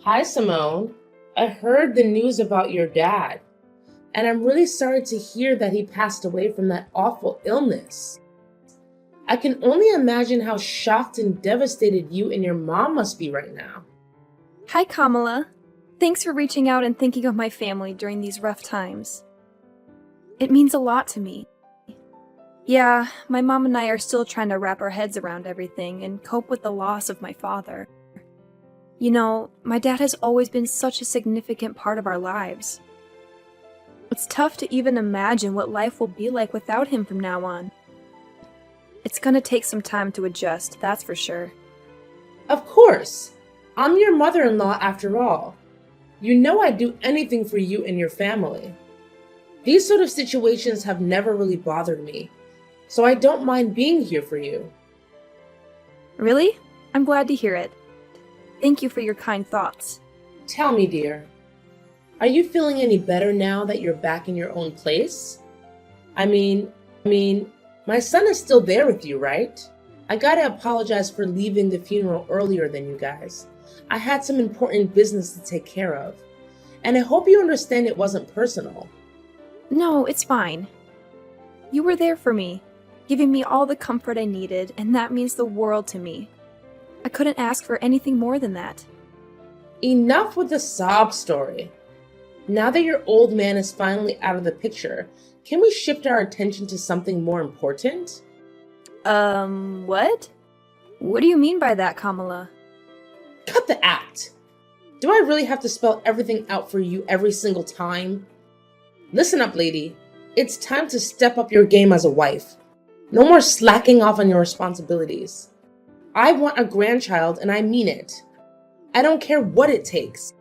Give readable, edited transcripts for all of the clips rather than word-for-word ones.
Hi, Simone. I heard the news about your dad, and I'm really sorry to hear that he passed away from that awful illness. I can only imagine how shocked and devastated you and your mom must be right now. Hi, Kamala. Thanks for reaching out and thinking of my family during these rough times. It means a lot to me. Yeah, my mom and I are still trying to wrap our heads around everything and cope with the loss of my father. You know, my dad has always been such a significant part of our lives. It's tough to even imagine what life will be like without him from now on. It's gonna take some time to adjust, that's for sure. Of course. I'm your mother-in-law after all. You know I'd do anything for you and your family. These sort of situations have never really bothered me, so I don't mind being here for you. Really? I'm glad to hear it. Thank you for your kind thoughts. Tell me, dear, are you feeling any better now that you're back in your own place? I mean, my son is still there with you, right? I gotta apologize for leaving the funeral earlier than you guys. I had some important business to take care of, and I hope you understand it wasn't personal. No, it's fine. You were there for me, giving me all the comfort I needed, and that means the world to me. I couldn't ask for anything more than that. Enough with the sob story. Now that your old man is finally out of the picture, can we shift our attention to something more important? What? What do you mean by that, Kamala? Cut the act. Do I really have to spell everything out for you every single time? Listen up, lady. It's time to step up your game as a wife. No more slacking off on your responsibilities. I want a grandchild, and I mean it. I don't care what it takes.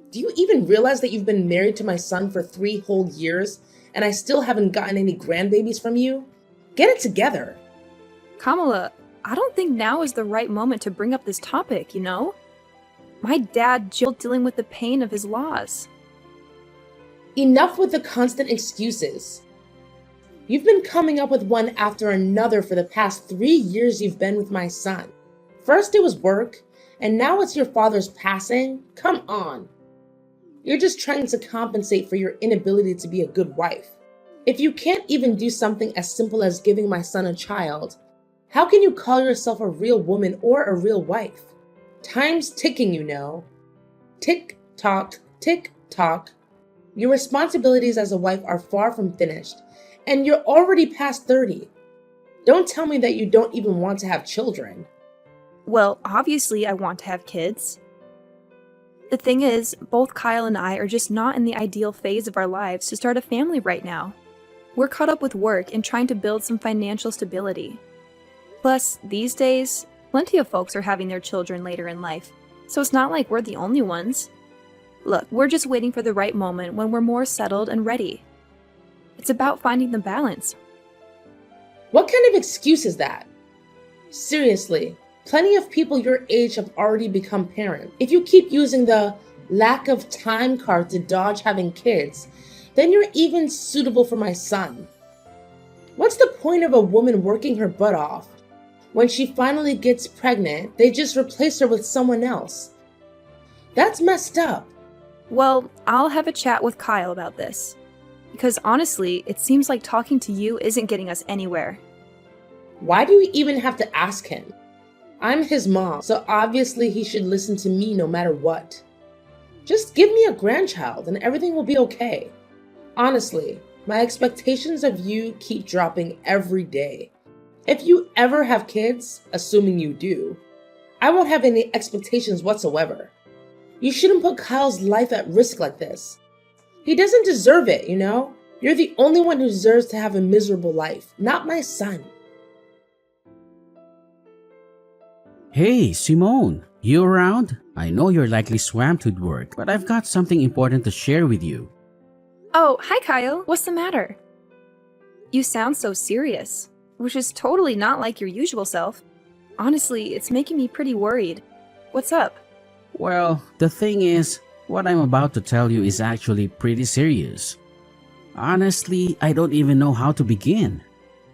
Do you even realize that you've been married to my son for 3 whole years, and I still haven't gotten any grandbabies from you? Get it together. Kamala, I don't think now is the right moment to bring up this topic, you know? My dad Jill dealing with the pain of his loss. Enough with the constant excuses. You've been coming up with one after another for the past 3 years you've been with my son. First it was work, and now it's your father's passing? Come on. You're just trying to compensate for your inability to be a good wife. If you can't even do something as simple as giving my son a child, how can you call yourself a real woman or a real wife? Time's ticking, you know. Tick tock, tick tock. Your responsibilities as a wife are far from finished, and you're already past 30. Don't tell me that you don't even want to have children. Well, obviously I want to have kids. The thing is, both Kyle and I are just not in the ideal phase of our lives to start a family right now. We're caught up with work and trying to build some financial stability. Plus, these days, plenty of folks are having their children later in life, so it's not like we're the only ones. Look, we're just waiting for the right moment when we're more settled and ready. It's about finding the balance. What kind of excuse is that? Seriously, plenty of people your age have already become parents. If you keep using the lack of time card to dodge having kids, then you're even suitable for my son. What's the point of a woman working her butt off? When she finally gets pregnant, they just replace her with someone else. That's messed up. Well, I'll have a chat with Kyle about this. Because honestly, it seems like talking to you isn't getting us anywhere. Why do you even have to ask him? I'm his mom, so obviously he should listen to me no matter what. Just give me a grandchild and everything will be okay. Honestly, my expectations of you keep dropping every day. If you ever have kids, assuming you do, I won't have any expectations whatsoever. You shouldn't put Kyle's life at risk like this. He doesn't deserve it, you know? You're the only one who deserves to have a miserable life, not my son. Hey, Simone, you around? I know you're likely swamped with work, but I've got something important to share with you. Oh, hi Kyle, what's the matter? You sound so serious, which is totally not like your usual self. Honestly, it's making me pretty worried. What's up? Well, the thing is, what I'm about to tell you is actually pretty serious. Honestly, I don't even know how to begin.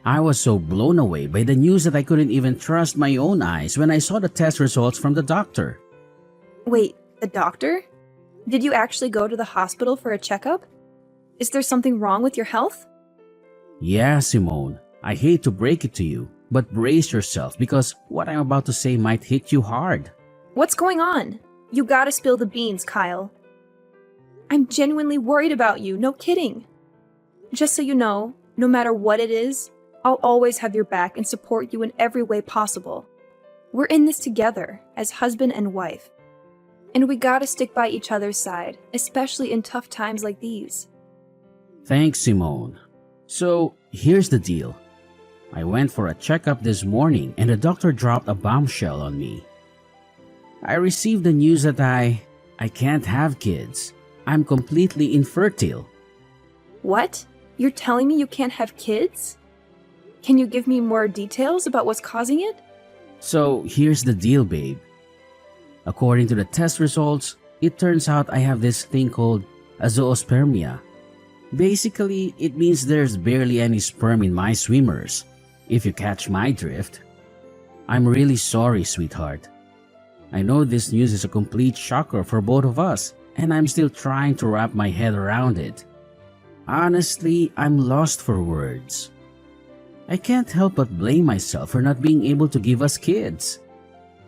I was so blown away by the news that I couldn't even trust my own eyes when I saw the test results from the doctor. Wait, The doctor? Did you actually go to the hospital for a checkup? Is there something wrong with your health? Yeah, Simone, I hate to break it to you, but brace yourself because what I'm about to say might hit you hard. What's going on? You gotta spill the beans, Kyle. I'm genuinely worried about you, no kidding. Just so you know, no matter what it is, I'll always have your back and support you in every way possible. We're in this together, as husband and wife. And we gotta stick by each other's side, especially in tough times like these. Thanks, Simone. So, here's the deal. I went for a checkup this morning and the doctor dropped a bombshell on me. I received the news that I can't have kids. I'm completely infertile. What? You're telling me you can't have kids? Can you give me more details about what's causing it? So, here's the deal, babe. According to the test results, it turns out I have this thing called a zoospermia. Basically, it means there's barely any sperm in my swimmers, if you catch my drift. I'm really sorry, sweetheart. I know this news is a complete shocker for both of us, and I'm still trying to wrap my head around it. Honestly, I'm lost for words. I can't help but blame myself for not being able to give us kids.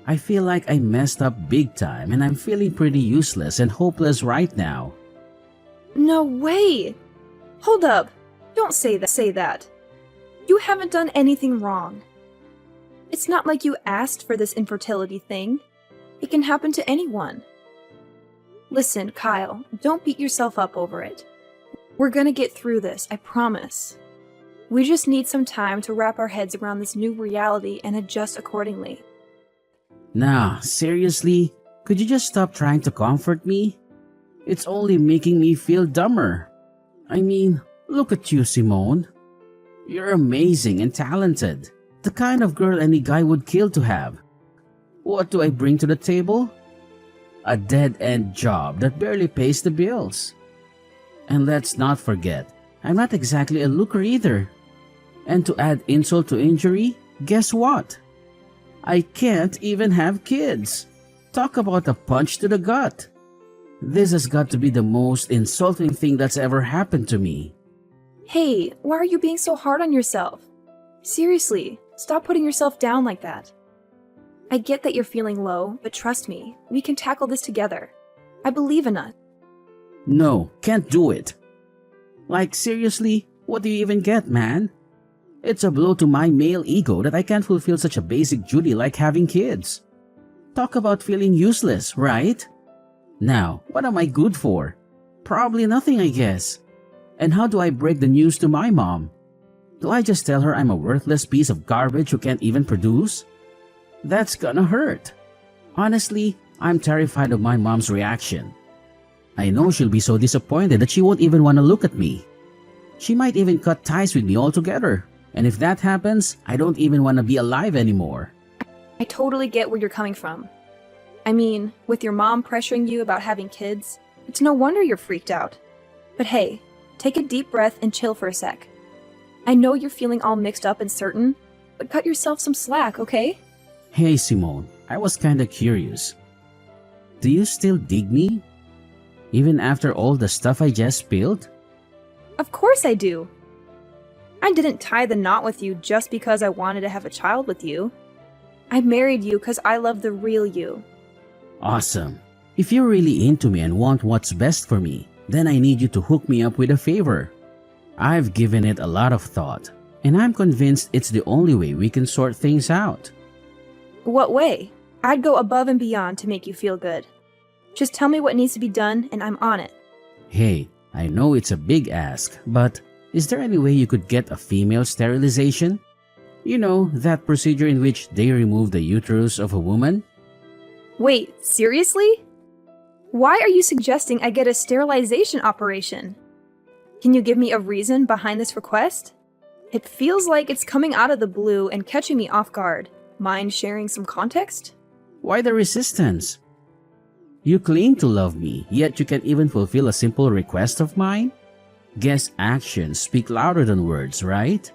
I feel like I messed up big time and I'm feeling pretty useless and hopeless right now. No way! Hold up. Don't say that. You haven't done anything wrong. It's not like you asked for this infertility thing. It can happen to anyone. Listen, Kyle, don't beat yourself up over it. We're gonna get through this, I promise. We just need some time to wrap our heads around this new reality and adjust accordingly. Nah, seriously? Could you just stop trying to comfort me? It's only making me feel dumber. I mean, look at you, Simone. You're amazing and talented. The kind of girl any guy would kill to have. What do I bring to the table? A dead-end job that barely pays the bills. And let's not forget, I'm not exactly a looker either. And to add insult to injury, guess what? I can't even have kids. Talk about a punch to the gut. This has got to be the most insulting thing that's ever happened to me. Hey, why are you being so hard on yourself? Seriously, stop putting yourself down like that. I get that you're feeling low, but trust me, we can tackle this together. I believe in us. No, can't do it. Like, seriously, what do you even get, man? It's a blow to my male ego that I can't fulfill such a basic duty like having kids. Talk about feeling useless, right? Now, what am I good for? Probably nothing, I guess. And how do I break the news to my mom? Do I just tell her I'm a worthless piece of garbage who can't even produce? That's gonna hurt. Honestly, I'm terrified of my mom's reaction. I know she'll be so disappointed that she won't even want to look at me. She might even cut ties with me altogether. And if that happens, I don't even want to be alive anymore. I totally get where you're coming from. I mean, with your mom pressuring you about having kids, it's no wonder you're freaked out. But hey, take a deep breath and chill for a sec. I know you're feeling all mixed up and certain, but cut yourself some slack, okay? Hey Simone, I was kinda curious. Do you still dig me? Even after all the stuff I just spilled? Of course I do. I didn't tie the knot with you just because I wanted to have a child with you. I married you because I love the real you. Awesome. If you're really into me and want what's best for me, then I need you to hook me up with a favor. I've given it a lot of thought, and I'm convinced it's the only way we can sort things out. What way? I'd go above and beyond to make you feel good. Just tell me what needs to be done and I'm on it. Hey, I know it's a big ask, but is there any way you could get a female sterilization? You know, that procedure in which they remove the uterus of a woman? Wait, seriously? Why are you suggesting I get a sterilization operation? Can you give me a reason behind this request? It feels like it's coming out of the blue and catching me off guard. Mind sharing some context? Why the resistance? You claim to love me, yet you can't even fulfill a simple request of mine? Guess actions speak louder than words, right?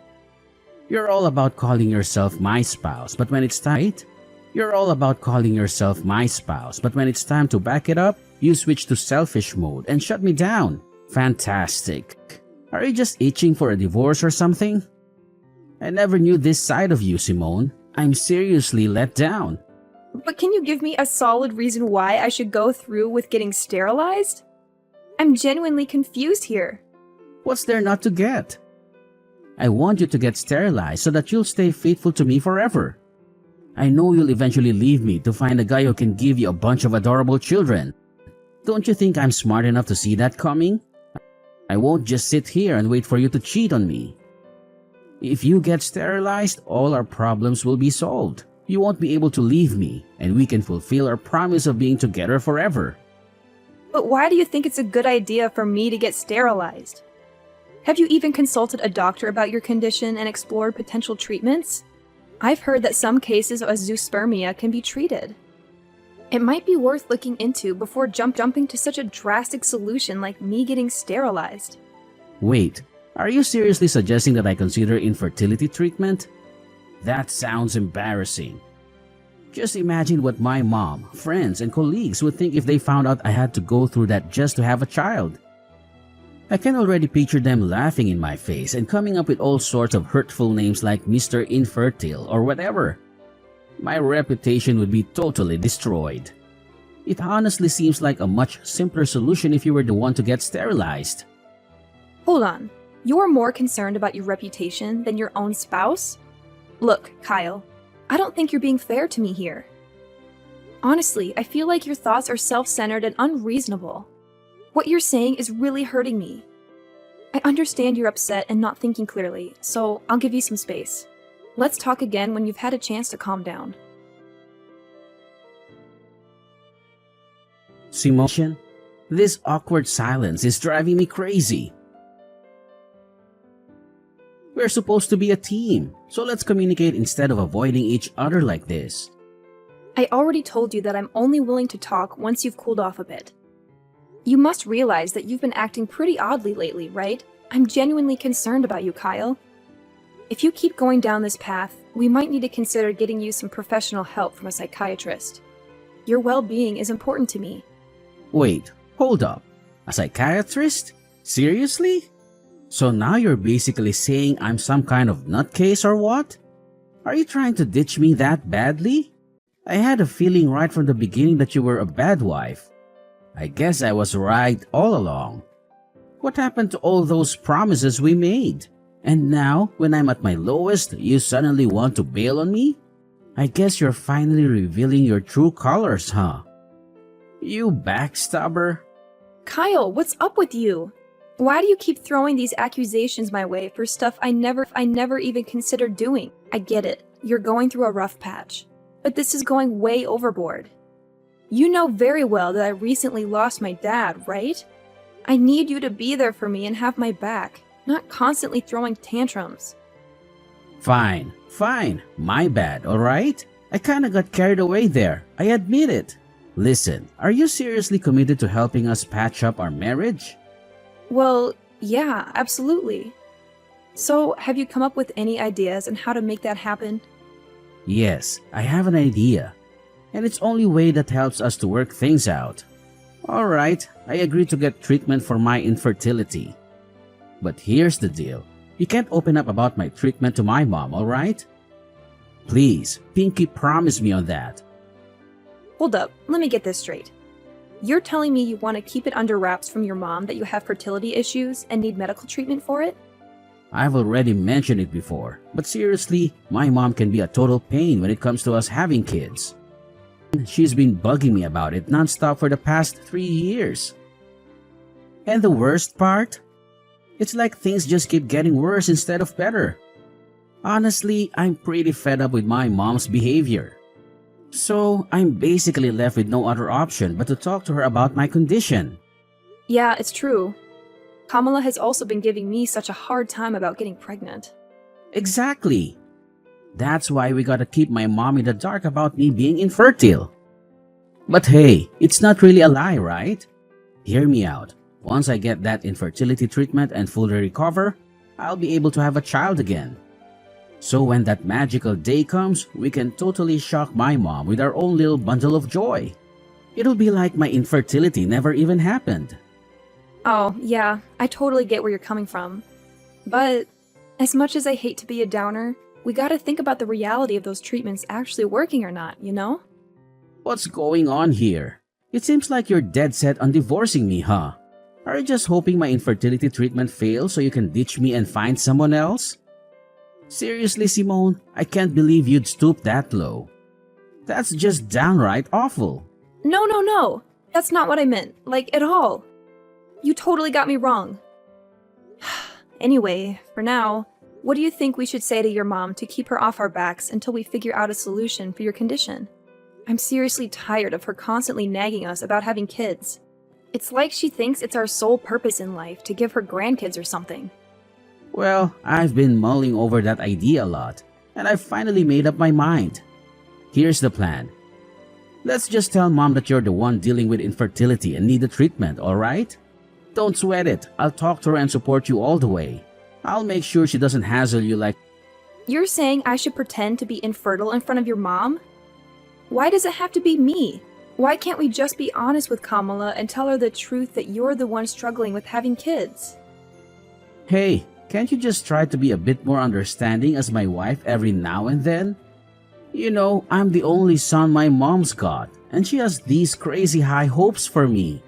You're all about calling yourself my spouse, but when it's tight, You're all about calling yourself my spouse, but when it's time to back it up, you switch to selfish mode and shut me down. Fantastic. Are you just itching for a divorce or something? I never knew this side of you, Simone. I'm seriously let down. But can you give me a solid reason why I should go through with getting sterilized? I'm genuinely confused here. What's there not to get? I want you to get sterilized so that you'll stay faithful to me forever. I know you'll eventually leave me to find a guy who can give you a bunch of adorable children. Don't you think I'm smart enough to see that coming? I won't just sit here and wait for you to cheat on me. If you get sterilized, all our problems will be solved. You won't be able to leave me, and we can fulfill our promise of being together forever. But why do you think it's a good idea for me to get sterilized? Have you even consulted a doctor about your condition and explored potential treatments? I've heard that some cases of azoospermia can be treated. It might be worth looking into before jumping to such a drastic solution like me getting sterilized. Wait, are you seriously suggesting that I consider infertility treatment? That sounds embarrassing. Just imagine what my mom, friends, and colleagues would think if they found out I had to go through that just to have a child. I can already picture them laughing in my face and coming up with all sorts of hurtful names like Mr. Infertile or whatever. My reputation would be totally destroyed. It honestly seems like a much simpler solution if you were the one to get sterilized. Hold on. You're more concerned about your reputation than your own spouse? Look, Kyle, I don't think you're being fair to me here. Honestly, I feel like your thoughts are self-centered and unreasonable. What you're saying is really hurting me. I understand you're upset and not thinking clearly, so I'll give you some space. Let's talk again when you've had a chance to calm down. Simone, this awkward silence is driving me crazy. We're supposed to be a team, so let's communicate instead of avoiding each other like this. I already told you that I'm only willing to talk once you've cooled off a bit. You must realize that you've been acting pretty oddly lately, right? I'm genuinely concerned about you, Kyle. If you keep going down this path, we might need to consider getting you some professional help from a psychiatrist. Your well-being is important to me. Wait, hold up. A psychiatrist? Seriously? So now you're basically saying I'm some kind of nutcase or what? Are you trying to ditch me that badly? I had a feeling right from the beginning that you were a bad wife. I guess I was right all along. What happened to all those promises we made? And now, when I'm at my lowest, you suddenly want to bail on me? I guess you're finally revealing your true colors, huh? You backstabber. Kyle, what's up with you? Why do you keep throwing these accusations my way for stuff I never even considered doing? I get it. You're going through a rough patch. But this is going way overboard. You know very well that I recently lost my dad, right? I need you to be there for me and have my back, not constantly throwing tantrums. Fine. My bad, alright? I kinda got carried away there. I admit it. Listen, are you seriously committed to helping us patch up our marriage? Well, yeah, absolutely. So, have you come up with any ideas on how to make that happen? Yes, I have an idea. And it's only way that helps us to work things out. Alright, I agree to get treatment for my infertility. But here's the deal. You can't open up about my treatment to my mom, alright? Please, Pinky, promise me on that. Hold up, let me get this straight. You're telling me you want to keep it under wraps from your mom that you have fertility issues and need medical treatment for it? I've already mentioned it before, but seriously, my mom can be a total pain when it comes to us having kids. She's been bugging me about it nonstop for the past 3 years. And the worst part? It's like things just keep getting worse instead of better. Honestly, I'm pretty fed up with my mom's behavior. So, I'm basically left with no other option but to talk to her about my condition. Yeah, it's true. Kamala has also been giving me such a hard time about getting pregnant. Exactly. That's why we gotta keep my mom in the dark about me being infertile. But hey, it's not really a lie, right? Hear me out. Once I get that infertility treatment and fully recover, I'll be able to have a child again. So when that magical day comes, we can totally shock my mom with our own little bundle of joy. It'll be like my infertility never even happened. Oh, yeah, I totally get where you're coming from. But as much as I hate to be a downer, we gotta think about the reality of those treatments actually working or not, you know? What's going on here? It seems like you're dead set on divorcing me, huh? Are you just hoping my infertility treatment fails so you can ditch me and find someone else? Seriously, Simone, I can't believe you'd stoop that low. That's just downright awful. No. That's not what I meant, like, at all. You totally got me wrong. Anyway, for now, what do you think we should say to your mom to keep her off our backs until we figure out a solution for your condition? I'm seriously tired of her constantly nagging us about having kids. It's like she thinks it's our sole purpose in life to give her grandkids or something. Well, I've been mulling over that idea a lot, and I've finally made up my mind. Here's the plan. Let's just tell Mom that you're the one dealing with infertility and need the treatment, alright? Don't sweat it. I'll talk to her and support you all the way. I'll make sure she doesn't hassle you like... You're saying I should pretend to be infertile in front of your mom? Why does it have to be me? Why can't we just be honest with Kamala and tell her the truth that you're the one struggling with having kids? Hey, can't you just try to be a bit more understanding as my wife every now and then? You know, I'm the only son my mom's got, and she has these crazy high hopes for me.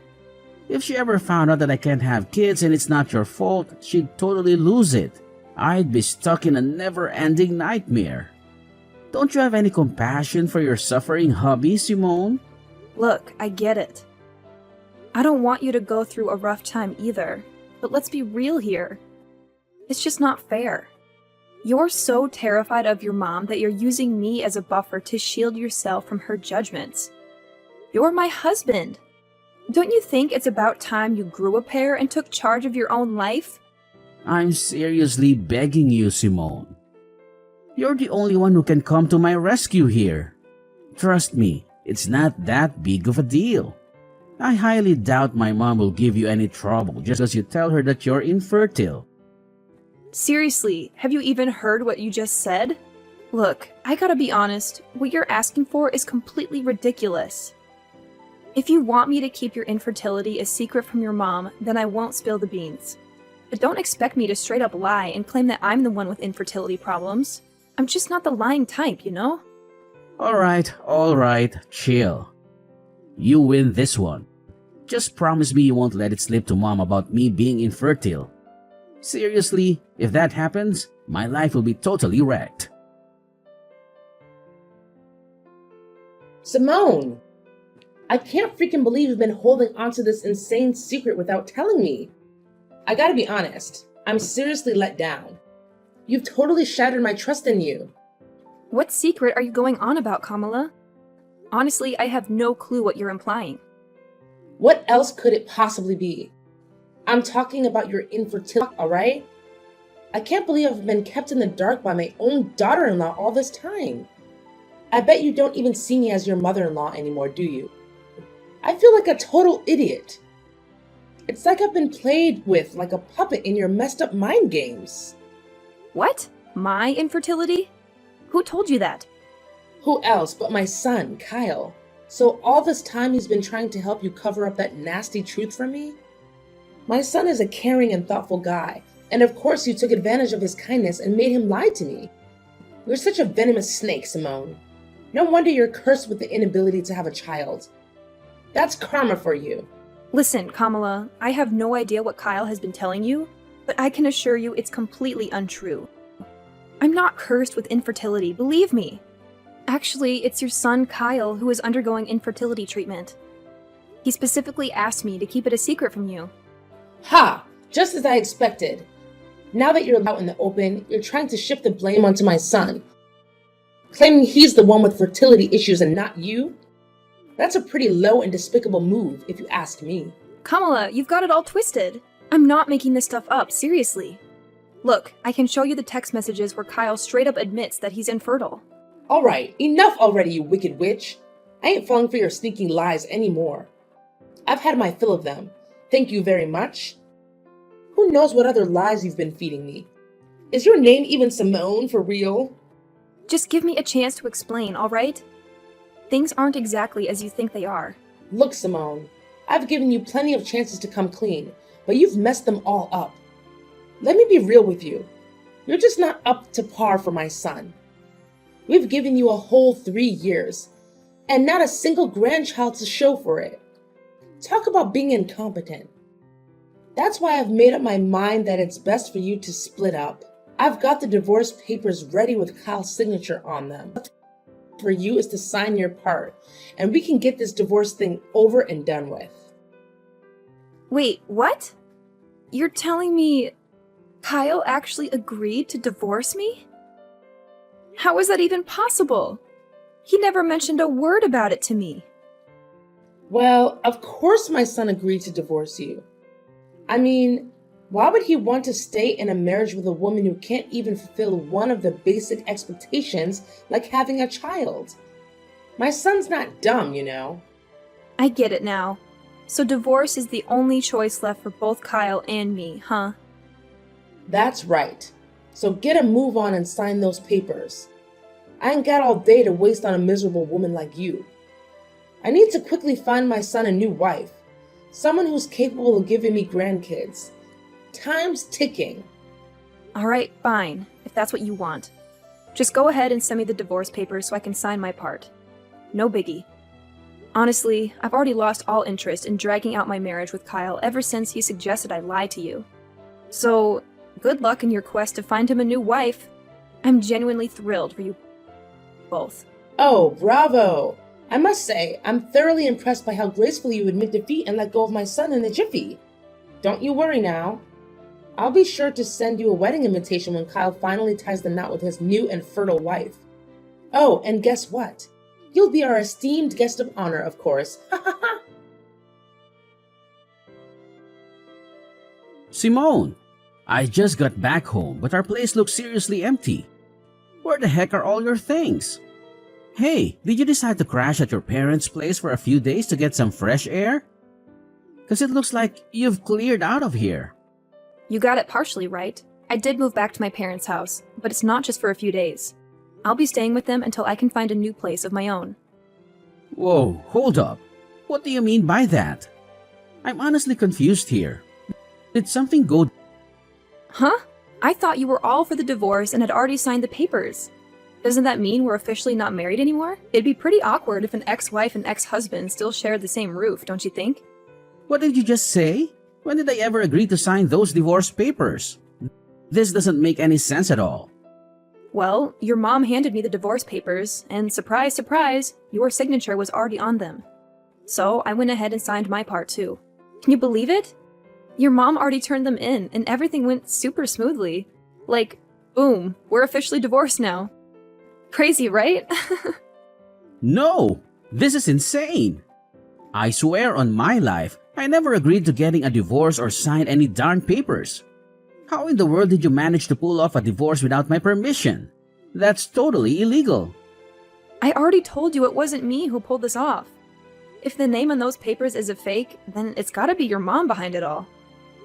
If she ever found out that I can't have kids and it's not your fault, she'd totally lose it. I'd be stuck in a never-ending nightmare. Don't you have any compassion for your suffering hubby, Simone? Look, I get it. I don't want you to go through a rough time either, but let's be real here. It's just not fair. You're so terrified of your mom that you're using me as a buffer to shield yourself from her judgments. You're my husband. Don't you think it's about time you grew a pair and took charge of your own life? I'm seriously begging you, Simone. You're the only one who can come to my rescue here. Trust me, it's not that big of a deal. I highly doubt my mom will give you any trouble just as you tell her that you're infertile. Seriously, have you even heard what you just said? Look, I gotta be honest, what you're asking for is completely ridiculous. If you want me to keep your infertility a secret from your mom, then I won't spill the beans. But don't expect me to straight up lie and claim that I'm the one with infertility problems. I'm just not the lying type, you know? Alright, chill. You win this one. Just promise me you won't let it slip to Mom about me being infertile. Seriously, if that happens, my life will be totally wrecked. Simone! I can't freaking believe you've been holding onto this insane secret without telling me. I gotta be honest, I'm seriously let down. You've totally shattered my trust in you. What secret are you going on about, Kamala? Honestly, I have no clue what you're implying. What else could it possibly be? I'm talking about your infertility, alright? I can't believe I've been kept in the dark by my own daughter-in-law all this time. I bet you don't even see me as your mother-in-law anymore, do you? I feel like a total idiot. It's like I've been played with like a puppet in your messed up mind games. What? My infertility? Who told you that? Who else but my son, Kyle? So all this time he's been trying to help you cover up that nasty truth from me? My son is a caring and thoughtful guy, and of course you took advantage of his kindness and made him lie to me. You're such a venomous snake, Simone. No wonder you're cursed with the inability to have a child. That's karma for you. Listen, Kamala, I have no idea what Kyle has been telling you, but I can assure you it's completely untrue. I'm not cursed with infertility, believe me. Actually, it's your son Kyle who is undergoing infertility treatment. He specifically asked me to keep it a secret from you. Ha! Just as I expected. Now that you're out in the open, you're trying to shift the blame onto my son, claiming he's the one with fertility issues and not you? That's a pretty low and despicable move, if you ask me. Kamala, you've got it all twisted. I'm not making this stuff up, seriously. Look, I can show you the text messages where Kyle straight up admits that he's infertile. Alright, enough already, you wicked witch. I ain't falling for your sneaking lies anymore. I've had my fill of them. Thank you very much. Who knows what other lies you've been feeding me? Is your name even Simone for real? Just give me a chance to explain, alright? Things aren't exactly as you think they are. Look, Simone, I've given you plenty of chances to come clean, but you've messed them all up. Let me be real with you. You're just not up to par for my son. We've given you a whole 3 years, and not a single grandchild to show for it. Talk about being incompetent. That's why I've made up my mind that it's best for you to split up. I've got the divorce papers ready with Kyle's signature on them. For you is to sign your part, and we can get this divorce thing over and done with. Wait, what? You're telling me Kyle actually agreed to divorce me? How is that even possible? He never mentioned a word about it to me. Well, of course my son agreed to divorce you. I mean, why would he want to stay in a marriage with a woman who can't even fulfill one of the basic expectations, like having a child? My son's not dumb, you know. I get it now. So divorce is the only choice left for both Kyle and me, huh? That's right. So get a move on and sign those papers. I ain't got all day to waste on a miserable woman like you. I need to quickly find my son a new wife. Someone who's capable of giving me grandkids. Time's ticking. Alright, fine, if that's what you want. Just go ahead and send me the divorce papers so I can sign my part. No biggie. Honestly, I've already lost all interest in dragging out my marriage with Kyle ever since he suggested I lie to you. So, good luck in your quest to find him a new wife. I'm genuinely thrilled for you both. Oh, bravo! I must say, I'm thoroughly impressed by how gracefully you admit defeat and let go of my son in a jiffy. Don't you worry now. I'll be sure to send you a wedding invitation when Kyle finally ties the knot with his new and fertile wife. Oh, and guess what? You'll be our esteemed guest of honor, of course. Simone, I just got back home, but our place looks seriously empty. Where the heck are all your things? Hey, did you decide to crash at your parents' place for a few days to get some fresh air? Because it looks like you've cleared out of here. You got it partially right. I did move back to my parents' house, but it's not just for a few days. I'll be staying with them until I can find a new place of my own. Whoa, hold up. What do you mean by that? I'm honestly confused here. Did something go... Huh? I thought you were all for the divorce and had already signed the papers. Doesn't that mean we're officially not married anymore? It'd be pretty awkward if an ex-wife and ex-husband still shared the same roof, don't you think? What did you just say? When did I ever agree to sign those divorce papers? This doesn't make any sense at all. Well, your mom handed me the divorce papers, and surprise, surprise, your signature was already on them. So I went ahead and signed my part too. Can you believe it? Your mom already turned them in, and everything went super smoothly. Like, boom, we're officially divorced now. Crazy, right? No! This is insane! I swear on my life, I never agreed to getting a divorce or sign any darn papers. How in the world did you manage to pull off a divorce without my permission? That's totally illegal. I already told you it wasn't me who pulled this off. If the name on those papers is a fake, then it's gotta be your mom behind it all.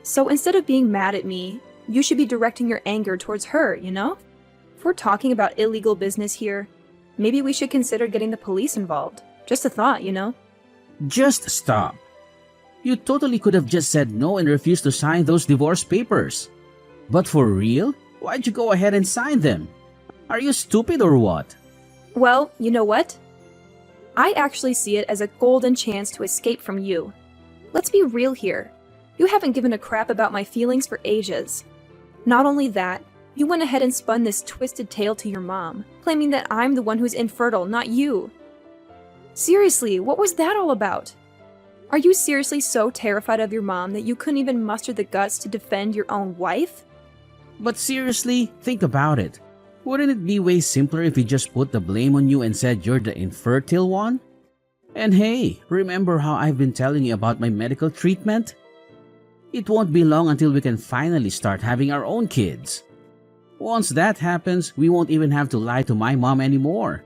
So instead of being mad at me, you should be directing your anger towards her, you know? If we're talking about illegal business here, maybe we should consider getting the police involved. Just a thought, you know? Just stop. You totally could have just said no and refused to sign those divorce papers. But for real? Why'd you go ahead and sign them? Are you stupid or what? Well, you know what? I actually see it as a golden chance to escape from you. Let's be real here. You haven't given a crap about my feelings for ages. Not only that, you went ahead and spun this twisted tale to your mom, claiming that I'm the one who's infertile, not you. Seriously, what was that all about? Are you seriously so terrified of your mom that you couldn't even muster the guts to defend your own wife? But seriously, think about it. Wouldn't it be way simpler if we just put the blame on you and said you're the infertile one? And hey, remember how I've been telling you about my medical treatment? It won't be long until we can finally start having our own kids. Once that happens, we won't even have to lie to my mom anymore.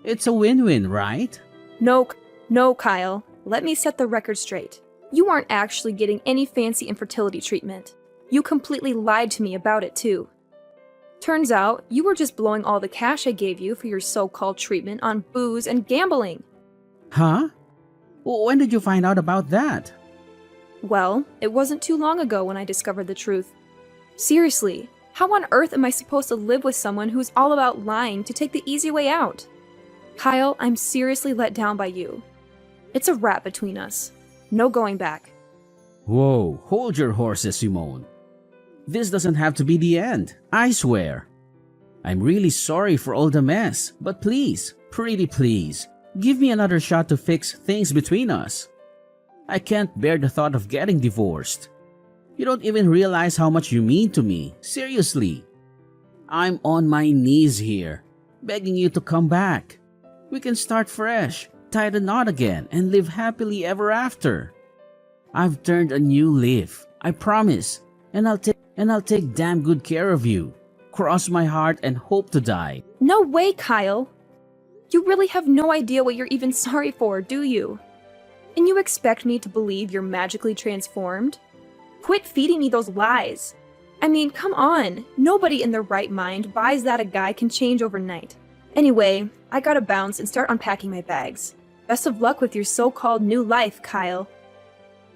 It's a win-win, right? No, Kyle. Let me set the record straight. You aren't actually getting any fancy infertility treatment. You completely lied to me about it too. Turns out, you were just blowing all the cash I gave you for your so-called treatment on booze and gambling. Huh? When did you find out about that? Well, it wasn't too long ago when I discovered the truth. Seriously, how on earth am I supposed to live with someone who's all about lying to take the easy way out? Kyle, I'm seriously let down by you. It's a wrap between us. No going back. Whoa, hold your horses, Simone. This doesn't have to be the end, I swear. I'm really sorry for all the mess, but please, pretty please, give me another shot to fix things between us. I can't bear the thought of getting divorced. You don't even realize how much you mean to me, seriously. I'm on my knees here, begging you to come back. We can start fresh, tie the knot again, and live happily ever after. I've turned a new leaf, I promise, and I'll take damn good care of you. Cross my heart and hope to die. No way, Kyle. You really have no idea what you're even sorry for, do you? And you expect me to believe you're magically transformed? Quit feeding me those lies. I mean, come on. Nobody in their right mind buys that a guy can change overnight. Anyway, I gotta bounce and start unpacking my bags. Best of luck with your so-called new life, Kyle.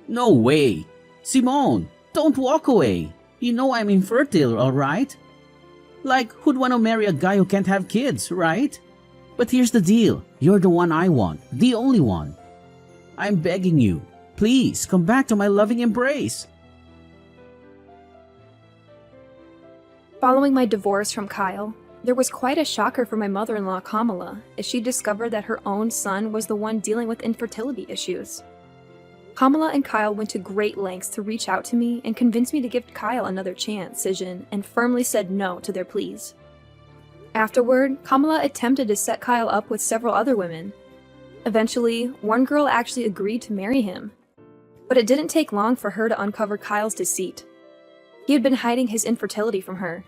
No way. Simone, don't walk away. You know I'm infertile, alright? Like, who'd want to marry a guy who can't have kids, right? But here's the deal. You're the one I want. The only one. I'm begging you. Please, come back to my loving embrace. Following my divorce from Kyle, there was quite a shocker for my mother-in-law Kamala as she discovered that her own son was the one dealing with infertility issues. Kamala and Kyle went to great lengths to reach out to me and convince me to give Kyle another chance, and firmly said no to their pleas. Afterward, Kamala attempted to set Kyle up with several other women. Eventually, one girl actually agreed to marry him. But it didn't take long for her to uncover Kyle's deceit. He had been hiding his infertility from her.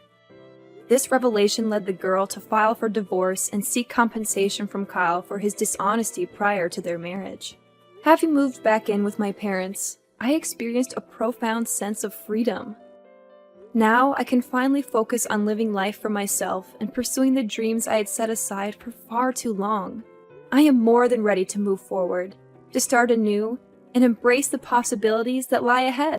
This revelation led the girl to file for divorce and seek compensation from Kyle for his dishonesty prior to their marriage. Having moved back in with my parents, I experienced a profound sense of freedom. Now I can finally focus on living life for myself and pursuing the dreams I had set aside for far too long. I am more than ready to move forward, to start anew, and embrace the possibilities that lie ahead.